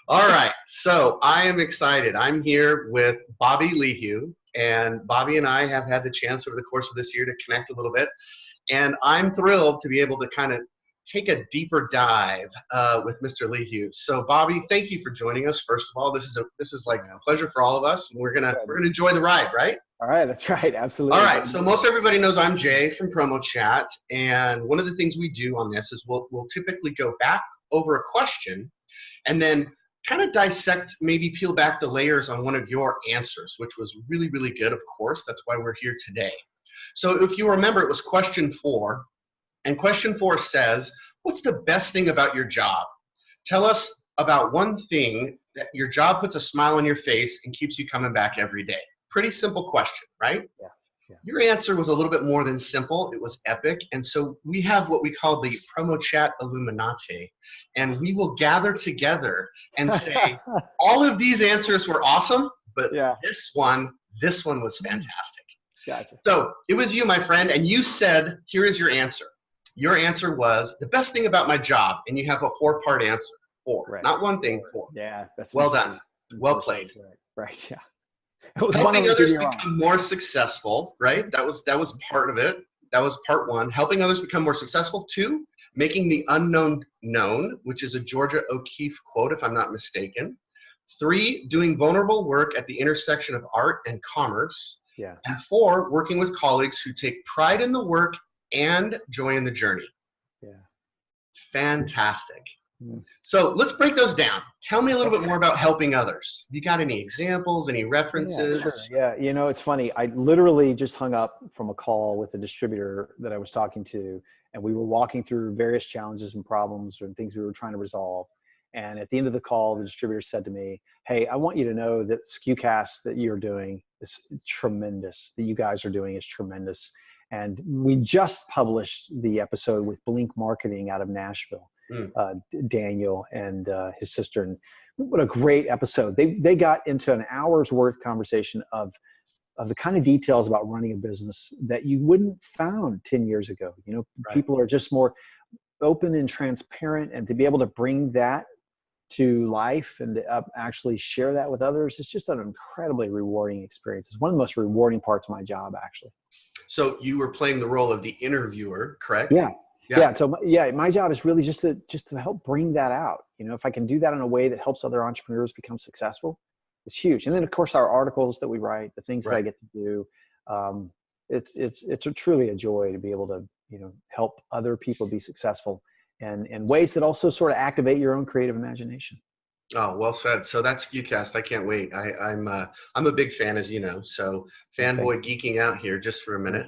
All right, so I am excited. I'm here with Bobby Lehew, and Bobby and I have had the chance over the course of this year to connect a little bit, and I'm thrilled to be able to kind of take a deeper dive with Mr. Lehew. So, Bobby, thank you for joining us. First of all, this is like a pleasure for all of us, and we're gonna enjoy the ride, right? All right, that's right, absolutely. All right, so most everybody knows I'm Jay from Promochat, and one of the things we do on this is we'll typically go back over a question, and then kind of dissect, maybe peel back the layers on one of your answers, which was really, really good, of course. That's why we're here today. So if you remember, it was question 4, and question 4 says, what's the best thing about your job? Tell us about one thing that your job puts a smile on your face and keeps you coming back every day. Pretty simple question, right? Yeah. Your answer was a little bit more than simple. It was epic. And so we have what we call the Promochat Illuminati. And we will gather together and say, all of these answers were awesome, but this one was fantastic. Gotcha. So it was you, my friend, and you said, here is your answer. Your answer was, the best thing about my job, and you have a 4-part answer. 4, right. Not one thing, 4. Yeah. That's well done. Well played. Right, yeah. Helping others become more successful, right? That was part of it. That was part 1. Helping others become more successful. 2, making the unknown known, which is a Georgia O'Keeffe quote, if I'm not mistaken. 3, doing vulnerable work at the intersection of art and commerce. Yeah. And 4, working with colleagues who take pride in the work and joy in the journey. Yeah. Fantastic. So let's break those down. Tell me a little bit more about helping others. You got any examples, any references? Yeah, you know, it's funny. I literally just hung up from a call with a distributor that I was talking to, and we were walking through various challenges and problems and things we were trying to resolve. And at the end of the call, the distributor said to me, hey, I want you to know that SKUcast that you're doing is tremendous, that you guys are doing is tremendous. And we just published the episode with Blink Marketing out of Nashville. Daniel and his sister, and what a great episode. They got into an hour's worth conversation of the kind of details about running a business that you wouldn't found 10 years ago. You know, people are just more open and transparent, and to be able to bring that to life and to actually share that with others, it's just an incredibly rewarding experience. It's one of the most rewarding parts of my job, actually. So you were playing the role of the interviewer, correct? Yeah. So my job is really just to help bring that out. You know, if I can do that in a way that helps other entrepreneurs become successful, it's huge. And then of course our articles that we write, the things that I get to do, it's truly a joy to be able to, you know, help other people be successful and ways that also sort of activate your own creative imagination. Oh, well said. So that's SKUcast. I can't wait. I'm a big fan, as you know. So fanboy geeking out here just for a minute.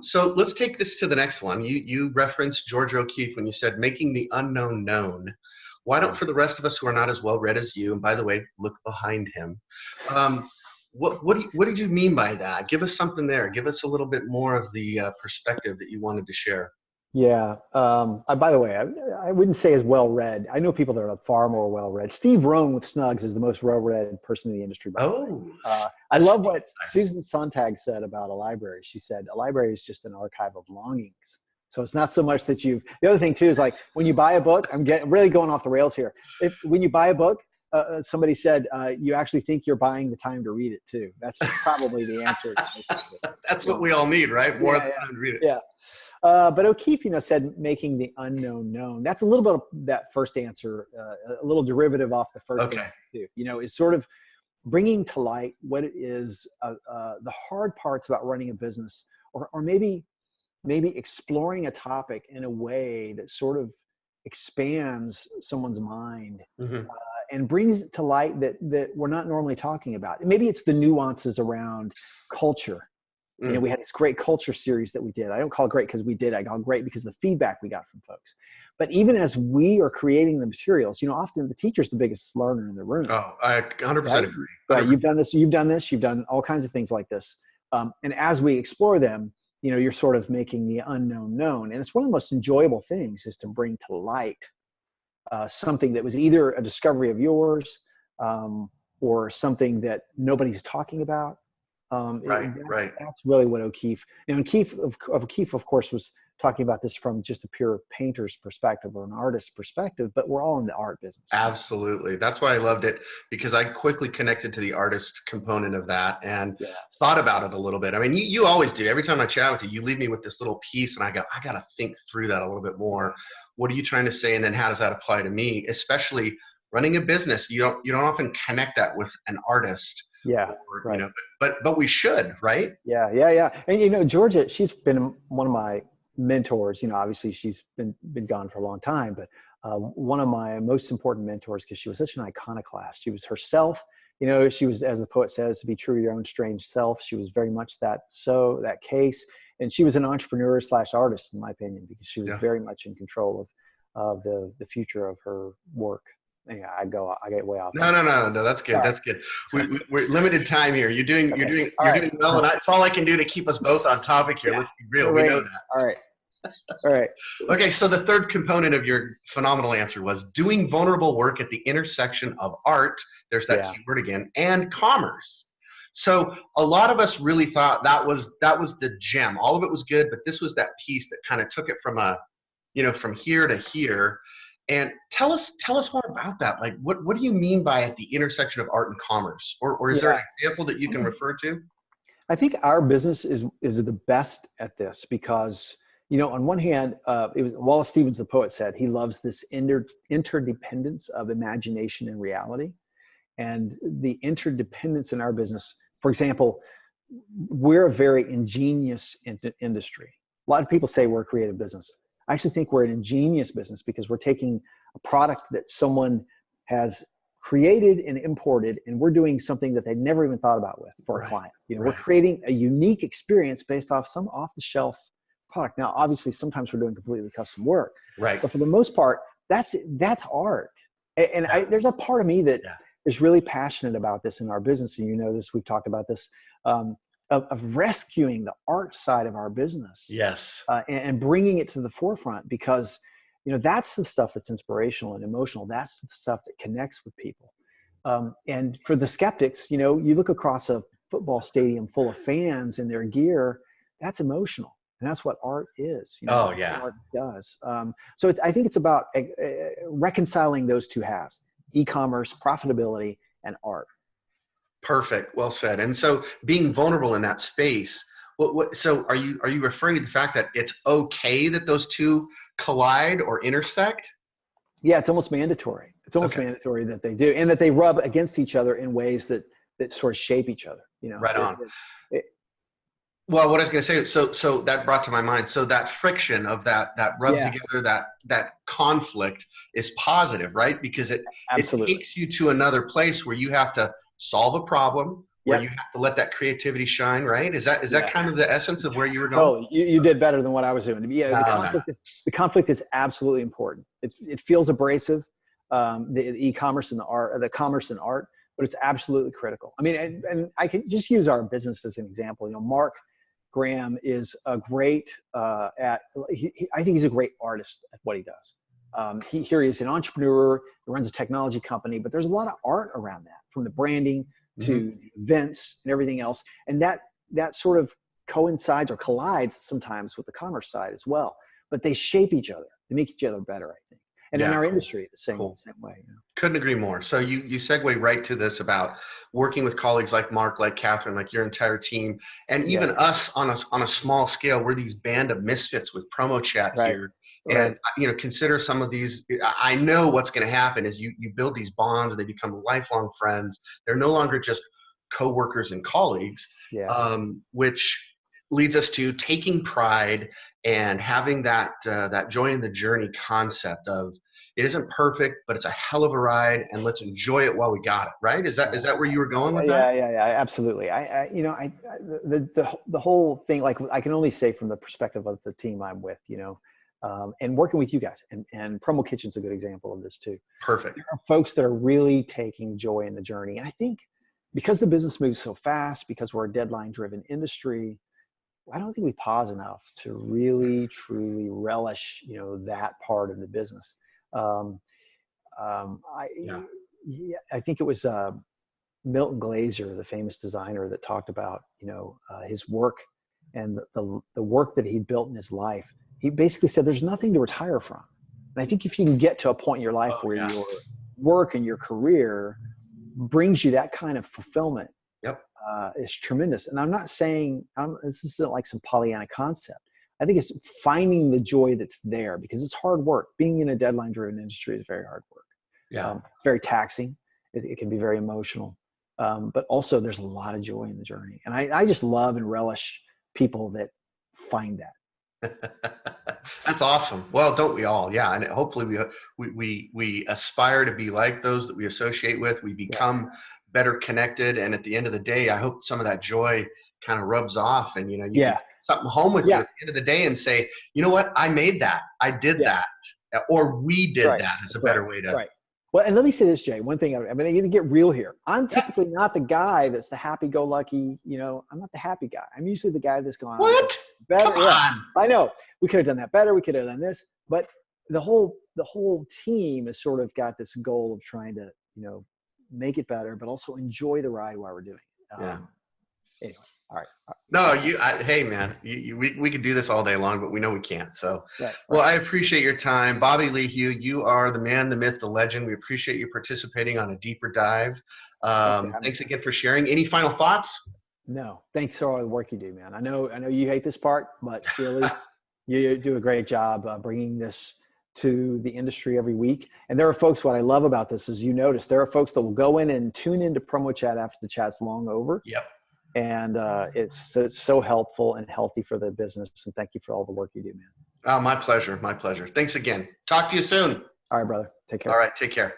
So let's take this to the next one. You referenced George O'Keeffe when you said making the unknown known. Why don't, for the rest of us who are not as well read as you, and by the way, look behind him, what did you mean by that? Give us something there. Give us a little bit more of the perspective that you wanted to share. Yeah. By the way, I wouldn't say as well read. I know people that are far more well read. Steve Rohn with Snugs is the most well read person in the industry. I love what Susan Sontag said about a library. She said a library is just an archive of longings. So it's not so much that the other thing too is like when you buy a book, I'm really going off the rails here. When you buy a book, somebody said you actually think you're buying the time to read it too. That's probably the answer. That's what we all need, right? More time to read it. Yeah. But O'Keeffe, said making the unknown known. That's a little bit of that first answer, a little derivative off the first thing too. Is sort of bringing to light what it is, the hard parts about running a business, or maybe exploring a topic in a way that sort of expands someone's mind and brings to light that we're not normally talking about. Maybe it's the nuances around culture. We had this great culture series that we did. I don't call it great because we did. I call it great because of the feedback we got from folks. But even as we are creating the materials, often the teacher's the biggest learner in the room. Oh, I 100% agree. Right. You've done this, you've done all kinds of things like this. And as we explore them, you're sort of making the unknown known. And it's one of the most enjoyable things is to bring to light something that was either a discovery of yours or something that nobody's talking about. Right. That's really what O'Keefe, and O'Keefe, of course, was talking about this from just a pure painter's perspective or an artist's perspective, but we're all in the art business. Absolutely. That's why I loved it, because I quickly connected to the artist component of that and Yeah. thought about it a little bit. I mean, you always do. Every time I chat with you, you leave me with this little piece and I got to think through that a little bit more. What are you trying to say? And then how does that apply to me? Especially running a business, you don't often connect that with an artist. Yeah. Or, Right. but we should, right? Yeah. And Georgia, she's been one of my mentors. Obviously she's been gone for a long time, but one of my most important mentors, because she was such an iconoclast. She was herself. She was, as the poet says, to be true to your own strange self. She was very much that case, and she was an entrepreneur / artist, in my opinion, because she was very much in control of the future of her work. Yeah, I get way off. No. That's good. That's good. We're limited time here. You're doing well, and it's all I can do to keep us both on topic here. Let's be real. We know that. All right. Okay. So the third component of your phenomenal answer was doing vulnerable work at the intersection of art. There's that keyword again, and commerce. So a lot of us really thought that was the gem. All of it was good, but this was that piece that kind of took it from from here to here. And tell us more about that. Like, what do you mean by at the intersection of art and commerce? Or is there an example that you can refer to? I think our business is the best at this because, on one hand, it was Wallace Stevens, the poet, said he loves this interdependence of imagination and reality. And the interdependence in our business, for example, we're a very ingenious industry. A lot of people say we're a creative business. I actually think we're an ingenious business because we're taking a product that someone has created and imported, and we're doing something that they never even thought about for a client. We're creating a unique experience based off some off-the-shelf product. Now, obviously, sometimes we're doing completely custom work, right? But for the most part, that's art. And there's a part of me that is really passionate about this in our business, and this. We've talked about this. Of rescuing the art side of our business, and bringing it to the forefront, because that's the stuff that's inspirational and emotional. That's the stuff that connects with people. And for the skeptics, you look across a football stadium full of fans in their gear. That's emotional, and that's what art is. Art does. So I think it's about reconciling those two halves: e-commerce, profitability, and art. Perfect. Well said. And so being vulnerable in that space, so are you referring to the fact that it's okay that those two collide or intersect? Yeah, it's almost mandatory. It's almost mandatory that they do, and that they rub against each other in ways that sort of shape each other. Right on. Well, what I was going to say, so that brought to my mind, so that friction of that rub together, that conflict is positive, right? Because it takes you to another place where you have to solve a problem, where you have to let that creativity shine, right? Is that kind of the essence of where you were going? Totally. You did better than what I was doing. Yeah, the conflict is absolutely important. It feels abrasive, the e-commerce and the commerce and art, but it's absolutely critical. I mean, and I can just use our business as an example. Mark Graham is a great I think he's a great artist at what he does. Here he is an entrepreneur who runs a technology company, but there's a lot of art around that, from the branding to events and everything else. And that sort of coincides or collides sometimes with the commerce side as well. But they shape each other. They make each other better, I think. And in our industry, the same way. Couldn't agree more. So you segue right to this about working with colleagues like Mark, like Catherine, like your entire team, and even us on a small scale. We're these band of misfits with Promochat here. And consider some of these. I know what's going to happen is you build these bonds and they become lifelong friends. They're no longer just coworkers and colleagues, which leads us to taking pride and having that joy in the journey concept of it isn't perfect, but it's a hell of a ride, and let's enjoy it while we got it. Right? Is that where you were going with that? Yeah, absolutely. The whole thing, like, I can only say from the perspective of the team I'm with, and working with you guys, and PromoKitchen's a good example of this too. Perfect. There are folks that are really taking joy in the journey. And I think because the business moves so fast, because we're a deadline-driven industry, I don't think we pause enough to really, truly relish, that part of the business. I think it was Milton Glaser, the famous designer that talked about, his work and the work that he'd built in his life. He basically said, there's nothing to retire from. And I think if you can get to a point in your life Oh, where yeah. your work and your career brings you that kind of fulfillment, Yep. is tremendous. And I'm not saying this isn't like some Pollyanna concept. I think it's finding the joy that's there, because it's hard work. Being in a deadline-driven industry is very hard work. Yeah. Very taxing. It can be very emotional. But also there's a lot of joy in the journey. And I just love and relish people that find that. That's awesome. Well, don't we all? Yeah, and hopefully we aspire to be like those that we associate with. We become better connected, and at the end of the day, I hope some of that joy kind of rubs off, and you can take something home with you at the end of the day and say, you know what, I made that, I did that, or we did that is a better way to. Right. Well, and let me say this, Jay, one thing, I'm going to get real here. I'm typically not the guy that's the happy-go-lucky, I'm not the happy guy. I'm usually the guy that's going, what? Better. Come on. I know. We could have done that better. We could have done this. But the whole team has sort of got this goal of trying to, make it better, but also enjoy the ride while we're doing it. Anyway, all right. No, hey man, we could do this all day long, but we know we can't. So, right. Well, I appreciate your time, Bobby Lehew. You are the man, the myth, the legend. We appreciate you participating on a deeper dive. Thanks again for sharing. Any final thoughts? No, thanks for all the work you do, man. I know you hate this part, but really, you do a great job bringing this to the industry every week. And there are folks, what I love about this is, notice there are folks that will go in and tune into Promochat after the chat's long over. Yep. And it's so helpful and healthy for the business. And thank you for all the work you do, man. Oh, my pleasure. My pleasure. Thanks again. Talk to you soon. All right, brother. Take care. All right. Take care.